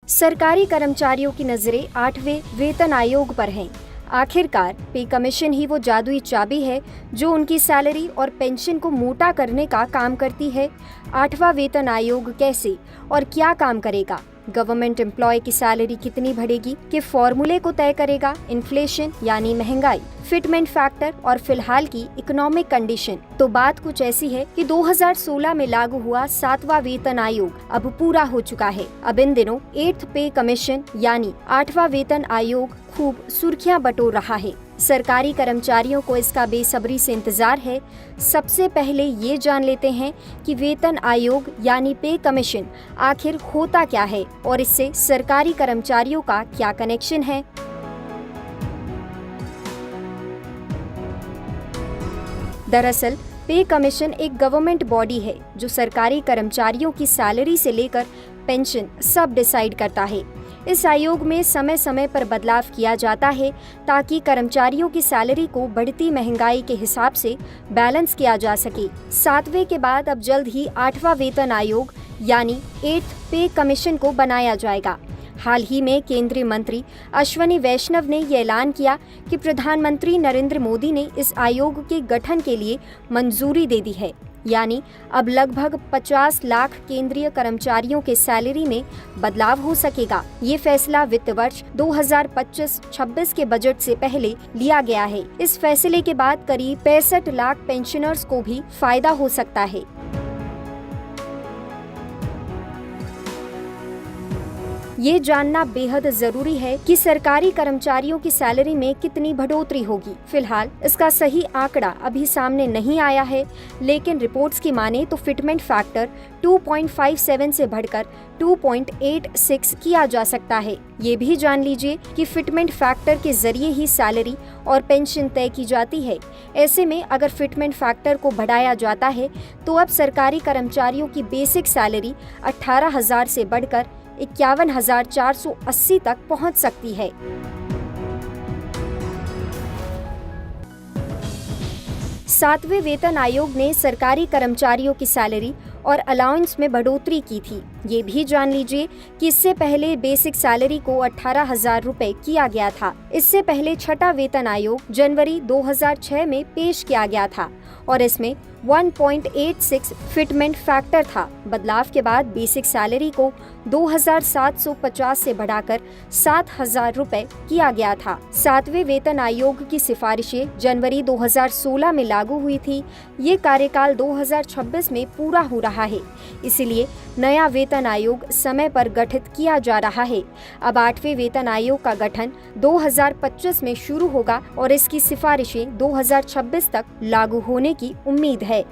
सरकारी कर्मचारियों की नजरें 8वें वेतन आयोग पर हैं। आखिरकार पे कमीशन ही वो जादुई चाबी है जो उनकी सैलरी और पेंशन को मोटा करने का काम करती है। 8वां वेतन आयोग कैसे और क्या काम करेगा, गवर्नमेंट एम्प्लॉय की सैलरी कितनी बढ़ेगी के फॉर्मूले को तय करेगा इन्फ्लेशन यानी महंगाई, फिटमेंट फैक्टर और फिलहाल की इकोनॉमिक कंडीशन। तो बात कुछ ऐसी है कि 2016 में लागू हुआ 7वां वेतन आयोग अब पूरा हो चुका है। अब इन दिनों 8th पे कमीशन यानी 8वां वेतन आयोग खूब सुर्खियां बटोर रहा है। सरकारी कर्मचारियों को इसका बेसब्री से इंतजार है। सबसे पहले ये जान लेते हैं कि वेतन आयोग यानी पे कमीशन आखिर होता क्या है और इससे सरकारी कर्मचारियों का क्या कनेक्शन है। दरअसल पे कमीशन एक गवर्नमेंट बॉडी है जो सरकारी कर्मचारियों की सैलरी से लेकर पेंशन सब डिसाइड करता है। इस आयोग में समय समय पर बदलाव किया जाता है ताकि कर्मचारियों की सैलरी को बढ़ती महंगाई के हिसाब से बैलेंस किया जा सके। 7वें के बाद अब जल्द ही 8वां वेतन आयोग यानी 8th पे कमीशन को बनाया जाएगा। हाल ही में केंद्रीय मंत्री अश्विनी वैष्णव ने ये ऐलान किया कि प्रधानमंत्री नरेंद्र मोदी ने इस आयोग के गठन के लिए मंजूरी दे दी है, यानी अब लगभग 50 लाख केंद्रीय कर्मचारियों के सैलरी में बदलाव हो सकेगा। ये फैसला वित्त वर्ष 2025-26 के बजट से पहले लिया गया है। इस फैसले के बाद करीब 65 लाख पेंशनर्स को भी फायदा हो सकता है। ये जानना बेहद जरूरी है कि सरकारी कर्मचारियों की सैलरी में कितनी बढ़ोतरी होगी। फिलहाल इसका सही आंकड़ा अभी सामने नहीं आया है, लेकिन रिपोर्ट्स की माने तो फिटमेंट फैक्टर 2.57 से बढ़कर 2.86 किया जा सकता है। ये भी जान लीजिए कि फिटमेंट फैक्टर के जरिए ही सैलरी और पेंशन तय की जाती है। ऐसे में अगर फिटमेंट फैक्टर को बढ़ाया जाता है तो अब सरकारी कर्मचारियों की बेसिक सैलरी 18,000 से बढ़कर 51,480 तक पहुंच सकती है। सातवें वेतन आयोग ने सरकारी कर्मचारियों की सैलरी और अलाउंस में बढ़ोतरी की थी। ये भी जान लीजिए कि इससे पहले बेसिक सैलरी को 18,000 रुपए किया गया था। इससे पहले छठा वेतन आयोग जनवरी 2006 में पेश किया गया था और इसमें 1.86 फिटमेंट फैक्टर था। बदलाव के बाद बेसिक सैलरी को 2,750 से बढ़ाकर 7,000 रुपए किया गया था। सातवें वेतन आयोग की सिफारिशें जनवरी 2016 में लागू हुई थी। ये कार्यकाल 2026 में पूरा हो रहा है, इसलिए नया वेतन आयोग समय पर गठित किया जा रहा है। अब 8वें वेतन आयोग का गठन 2025 में शुरू होगा और इसकी सिफारिशें 2026 तक लागू होने की उम्मीद है।